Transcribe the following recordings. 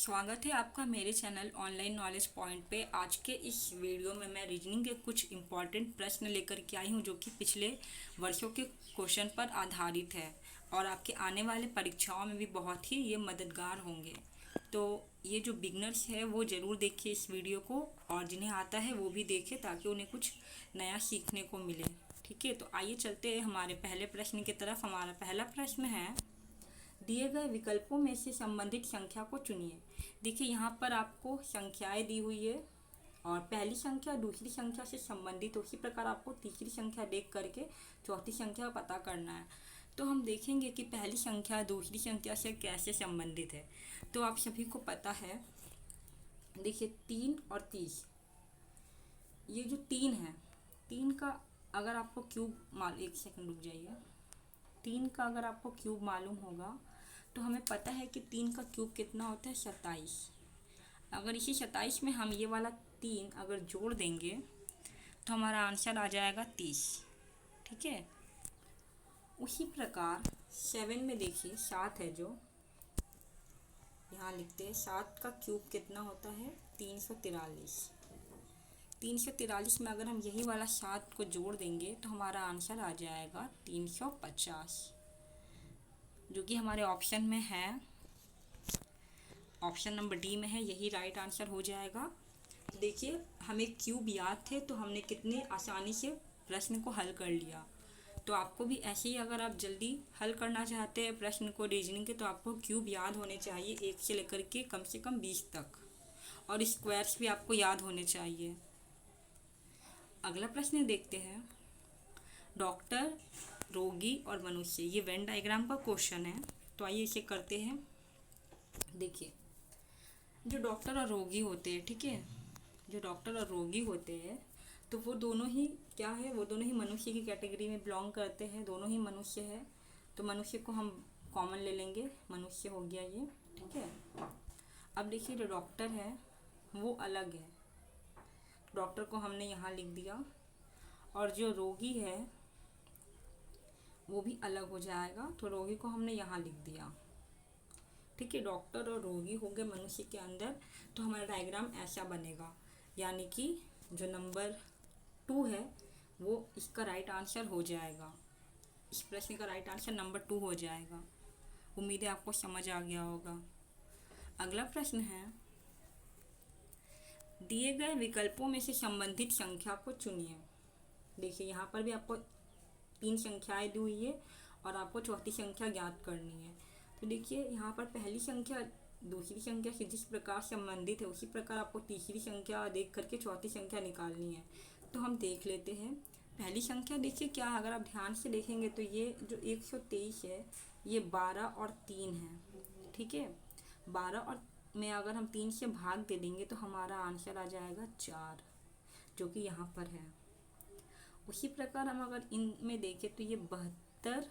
स्वागत है आपका मेरे चैनल ऑनलाइन नॉलेज पॉइंट पे। आज के इस वीडियो में मैं रीजनिंग के कुछ इम्पॉर्टेंट प्रश्न लेकर के आई हूँ जो कि पिछले वर्षों के क्वेश्चन पर आधारित है और आपके आने वाले परीक्षाओं में भी बहुत ही ये मददगार होंगे। तो ये जो बिगनर्स है वो ज़रूर देखिए इस वीडियो को, और जिन्हें आता है वो भी देखें ताकि उन्हें कुछ नया सीखने को मिले। ठीक है, तो आइए चलते हैं हमारे पहले प्रश्न की तरफ। हमारा पहला प्रश्न है, दिए गए विकल्पों में से संबंधित संख्या को चुनिए। देखिए यहाँ पर आपको संख्याएं दी हुई है और पहली संख्या दूसरी संख्या से संबंधित, उसी प्रकार आपको तीसरी संख्या देख करके चौथी संख्या पता करना है। तो हम देखेंगे कि पहली संख्या दूसरी संख्या से कैसे संबंधित है। तो आप सभी को पता है, देखिए 3 और 30, ये जो 3 है, 3 का अगर आपको क्यूब एक सेकंड रुक जाइए। 3 का अगर आपको क्यूब मालूम होगा तो हमें पता है कि 3 का क्यूब कितना होता है, 27। अगर इसी 27 में हम ये वाला 3 अगर जोड़ देंगे तो हमारा आंसर आ जाएगा 30। ठीक है, उसी प्रकार 7 में देखिए 7 है, जो यहाँ लिखते हैं 7 का क्यूब कितना होता है, 343। 343 में अगर हम यही वाला 7 को जोड़ देंगे तो हमारा आंसर आ जाएगा 350, जो कि हमारे ऑप्शन में है, ऑप्शन नंबर डी में है, यही राइट आंसर हो जाएगा। देखिए हमें क्यूब याद थे तो हमने कितने आसानी से प्रश्न को हल कर लिया। तो आपको भी ऐसे ही अगर आप जल्दी हल करना चाहते हैं प्रश्न को रीजनिंग के, तो आपको क्यूब याद होने चाहिए 1 से लेकर के कम से कम 20 तक, और स्क्वायर्स भी आपको याद होने चाहिए। अगला प्रश्न देखते हैं, डॉक्टर, रोगी और मनुष्य, ये वेन डायग्राम का क्वेश्चन है। तो आइए इसे करते हैं। देखिए जो डॉक्टर और रोगी होते हैं, ठीक है, जो डॉक्टर और रोगी होते हैं तो वो दोनों ही क्या है, वो दोनों ही मनुष्य की कैटेगरी में बिलोंग करते हैं, दोनों ही मनुष्य है। तो मनुष्य को हम कॉमन ले लेंगे, मनुष्य हो गया ये। ठीक है, अब देखिए जो डॉक्टर है वो अलग है, डॉक्टर को हमने यहाँ लिख दिया, और जो रोगी है वो भी अलग हो जाएगा, तो रोगी को हमने यहाँ लिख दिया। ठीक है, डॉक्टर और रोगी हो गए मनुष्य के अंदर। तो हमारा डायग्राम ऐसा बनेगा, यानी कि जो नंबर 2 है वो इसका राइट आंसर हो जाएगा, इस प्रश्न का राइट आंसर नंबर 2 हो जाएगा। उम्मीद है आपको समझ आ गया होगा। अगला प्रश्न है, दिए गए विकल्पों में से संबंधित संख्या को चुनिए। देखिए यहाँ पर भी आपको 3 संख्याएं दी हुई है और आपको चौथी संख्या ज्ञात करनी है। तो देखिए यहाँ पर पहली संख्या दूसरी संख्या से जिस प्रकार संबंधित है उसी प्रकार आपको तीसरी संख्या देख करके चौथी संख्या निकालनी है। तो हम देख लेते हैं पहली संख्या। देखिए क्या, अगर आप ध्यान से देखेंगे तो ये जो 123 है ये 12 और 3 है। ठीक है, 12 और में अगर हम 3 से भाग दे देंगे तो हमारा आंसर आ जाएगा 4, जो कि यहाँ पर है। उसी प्रकार हम अगर इनमें देखें तो ये 72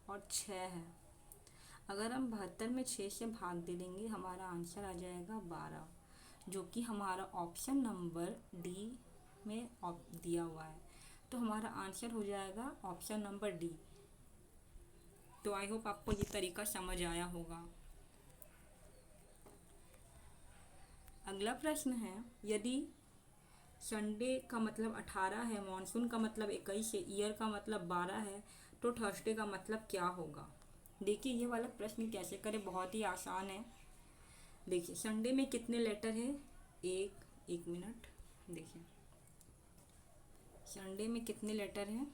और 6 है। अगर हम 72 में 6 से भाग दे देंगे हमारा आंसर आ जाएगा 12, जो कि हमारा ऑप्शन नंबर डी में दिया हुआ है। तो हमारा आंसर हो जाएगा ऑप्शन नंबर डी। तो आई होप आपको ये तरीका समझ आया होगा। अगला प्रश्न है, यदि संडे का मतलब 18 है, मॉनसून का मतलब 21 है, ईयर का मतलब 12 है, तो थर्सडे का मतलब क्या होगा। देखिए ये वाला प्रश्न कैसे करें, बहुत ही आसान है। देखिए संडे में कितने लेटर है, एक मिनट, देखिए संडे में कितने लेटर हैं,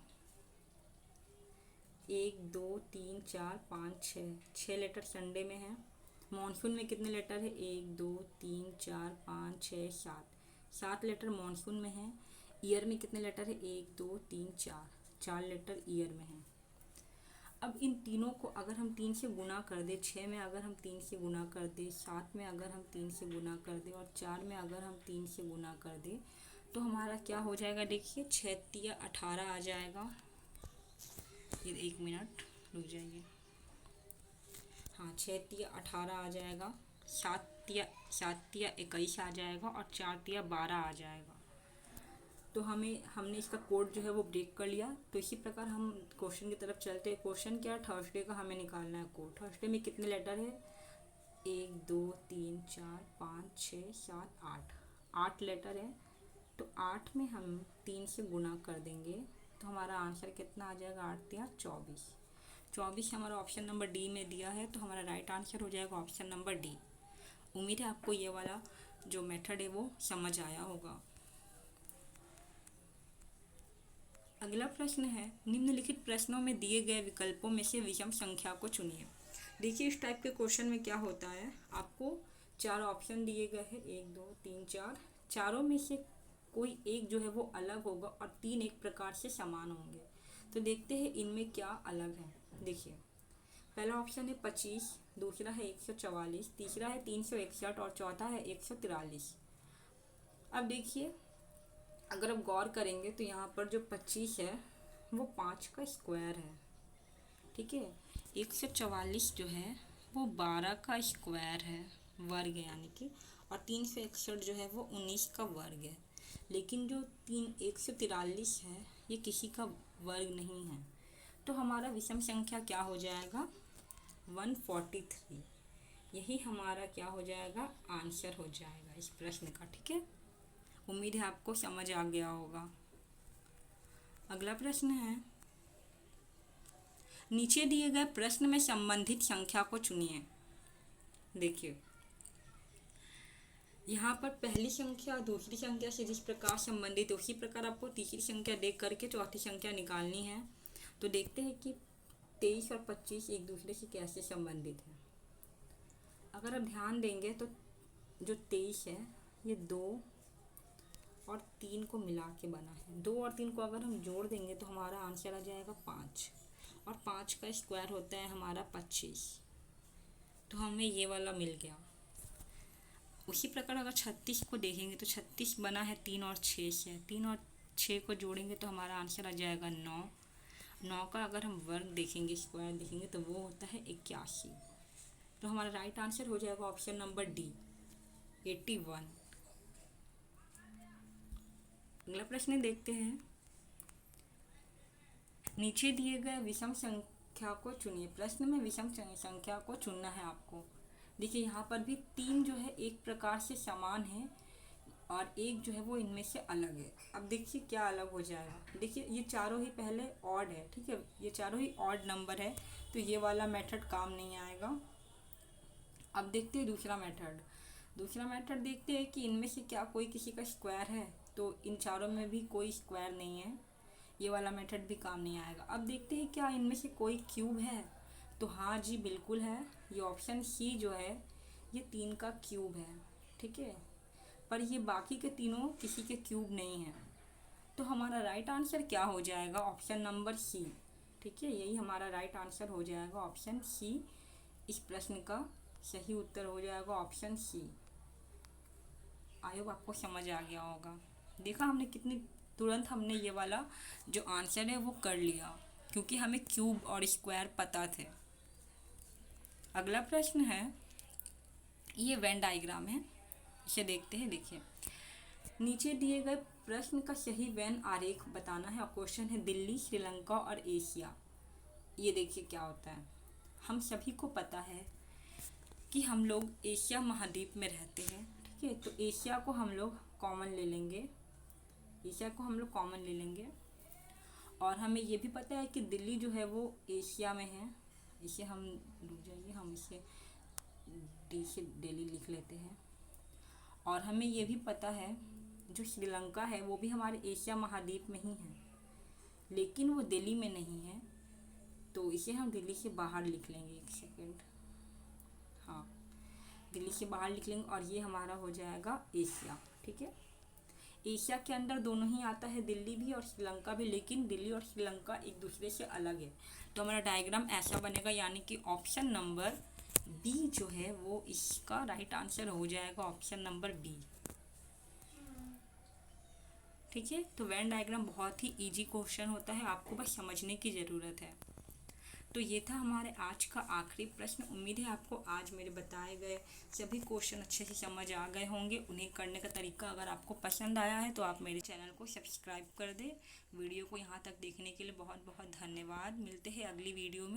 1 2 3 4 5 6 लेटर संडे में है। मॉनसून में कितने लेटर है, 1 2 3 4 5 6 7 लेटर मॉनसून में है। ईयर में कितने लेटर है, 1 2 3 4 लेटर ईयर में है। अब इन तीनों को अगर हम 3 से गुना कर दे, 6 में अगर हम 3 से गुना कर दे, 7 में अगर हम 3 से गुना कर दे, और 4 में अगर हम 3 से गुना कर दे, तो हमारा क्या हो जाएगा। देखिए 6 तिया 18 आ जाएगा। ये 1 मिनट रुक जाइए, हाँ 6 तिया 18 आ जाएगा, 7 तिया 21 आ जाएगा, और 4 तिया 12 आ जाएगा। तो हमने इसका कोड जो है वो ब्रेक कर लिया। तो इसी प्रकार हम क्वेश्चन की तरफ चलते हैं। क्वेश्चन क्या है, थर्सडे का हमें निकालना है कोड। थर्सडे में कितने लेटर है, 1 2 3 6 7 8, 8 लेटर है। तो 8 में हम 3 से गुना कर देंगे तो हमारा आंसर कितना आ जाएगा, 8 या 24। 24 हमारा ऑप्शन नंबर डी में दिया है, तो हमारा राइट आंसर हो जाएगा ऑप्शन नंबर डी। उम्मीद है आपको ये वाला जो मेथड है वो समझ आया होगा। अगला प्रश्न है, निम्नलिखित प्रश्नों में दिए गए विकल्पों में से विषम संख्या को चुनिए। देखिए इस टाइप के क्वेश्चन में क्या होता है, आपको 4 ऑप्शन दिए गए हैं, 1 2 3 4। चारों में से कोई एक जो है वो अलग होगा और 3 एक प्रकार से समान होंगे। तो देखते हैं इनमें क्या अलग है। देखिए पहला ऑप्शन है 25, दूसरा है 144, तीसरा है 361 और चौथा है 143। अब देखिए अगर आप गौर करेंगे तो यहाँ पर जो 25 है वो 5 का स्क्वायर है, ठीक है। 144 जो है वो 12 का स्क्वायर है, वर्ग यानी कि, और 361 जो है वो 19 का वर्ग है। लेकिन जो 143 है ये किसी का वर्ग नहीं है। तो हमारा विषम संख्या क्या हो जाएगा, 143। यही हमारा क्या हो जाएगा, आंसर हो जाएगा इस प्रश्न का, ठीक है। उम्मीद है आपको समझ आ गया होगा। अगला प्रश्न है, नीचे दिए गए प्रश्न में संबंधित संख्या को चुनिए। देखिए यहाँ पर पहली संख्या दूसरी संख्या से जिस प्रकार संबंधित उसी प्रकार आपको तीसरी संख्या देख करके चौथी संख्या निकालनी है। तो देखते हैं कि 23 और 25 एक दूसरे से कैसे संबंधित है। अगर आप ध्यान देंगे तो जो 23 है ये 2 और 3 को मिला के बना है। 2 और 3 को अगर हम जोड़ देंगे तो हमारा आंसर आ जाएगा 5, और 5 का स्क्वायर होता है हमारा 25। तो हमें ये वाला मिल गया। उसी प्रकार अगर 36 को देखेंगे तो 36 बना है 3 और 6 से। 3 और 6 को जोड़ेंगे तो हमारा आंसर आ जाएगा 9। 9 का अगर हम वर्ग देखेंगे, स्क्वायर देखेंगे तो वो होता है 81। तो हमारा राइट आंसर हो जाएगा ऑप्शन नंबर डी, 81। अगला प्रश्न देखते हैं, नीचे दिए गए विषम संख्या को चुनिए। प्रश्न में विषम संख्या को चुनना है आपको। देखिए यहाँ पर भी 3 जो है एक प्रकार से समान है और एक जो है वो इनमें से अलग है। अब देखिए क्या अलग हो जाएगा। देखिए ये चारों ही पहले ऑड है, ठीक है, ये चारों ही ऑड नंबर है, तो ये वाला मेथड काम नहीं आएगा। अब देखते हैं दूसरा मेथड। दूसरा मेथड देखते हैं कि इनमें से क्या कोई किसी का स्क्वायर है। तो इन चारों में भी कोई स्क्वायर नहीं है, ये वाला मेथड भी काम नहीं आएगा। अब देखते हैं क्या इनमें से कोई क्यूब है। तो हाँ जी बिल्कुल है, ये ऑप्शन सी जो है ये 3 का क्यूब है, ठीक है। पर ये बाकी के तीनों किसी के क्यूब नहीं है। तो हमारा राइट आंसर क्या हो जाएगा, ऑप्शन नंबर सी, ठीक है। यही हमारा राइट आंसर हो जाएगा, ऑप्शन सी। इस प्रश्न का सही उत्तर हो जाएगा ऑप्शन सी। आई होप आपको समझ आ गया होगा। देखा हमने कितनी तुरंत हमने ये वाला जो आंसर है वो कर लिया, क्योंकि हमें क्यूब और स्क्वायर पता थे। अगला प्रश्न है, ये वेन डायग्राम है, इसे देखते हैं। देखिए नीचे दिए गए प्रश्न का सही वेन आरेख बताना है और क्वेश्चन है दिल्ली, श्रीलंका और एशिया। ये देखिए क्या होता है। हम सभी को पता है कि हम लोग एशिया महाद्वीप में रहते हैं, ठीक है। तो एशिया को हम लोग कॉमन ले लेंगे, एशिया को हम लोग कॉमन ले लेंगे। और हमें ये भी पता है कि दिल्ली जो है वो एशिया में है। इसे हम रुक जाइए, हम इसे डी से दिल्ली लिख लेते हैं। और हमें ये भी पता है जो श्रीलंका है वो भी हमारे एशिया महाद्वीप में ही है, लेकिन वो दिल्ली में नहीं है। तो इसे हम दिल्ली से बाहर लिख लेंगे, एक सेकेंड, हाँ दिल्ली से बाहर लिख लेंगे और ये हमारा हो जाएगा एशिया, ठीक है। एशिया के अंदर दोनों ही आता है, दिल्ली भी और श्रीलंका भी, लेकिन दिल्ली और श्रीलंका एक दूसरे से अलग है। तो हमारा डायग्राम ऐसा बनेगा, यानी कि ऑप्शन नंबर बी जो है वो इसका राइट आंसर हो जाएगा, ऑप्शन नंबर बी, ठीक है। तो वेन डायग्राम बहुत ही इजी क्वेश्चन होता है, आपको बस समझने की ज़रूरत है। तो ये था हमारे आज का आखिरी प्रश्न। उम्मीद है आपको आज मेरे बताए गए सभी क्वेश्चन अच्छे से समझ आ गए होंगे। उन्हें करने का तरीका अगर आपको पसंद आया है तो आप मेरे चैनल को सब्सक्राइब कर दें। वीडियो को यहाँ तक देखने के लिए बहुत बहुत धन्यवाद। मिलते हैं अगली वीडियो में।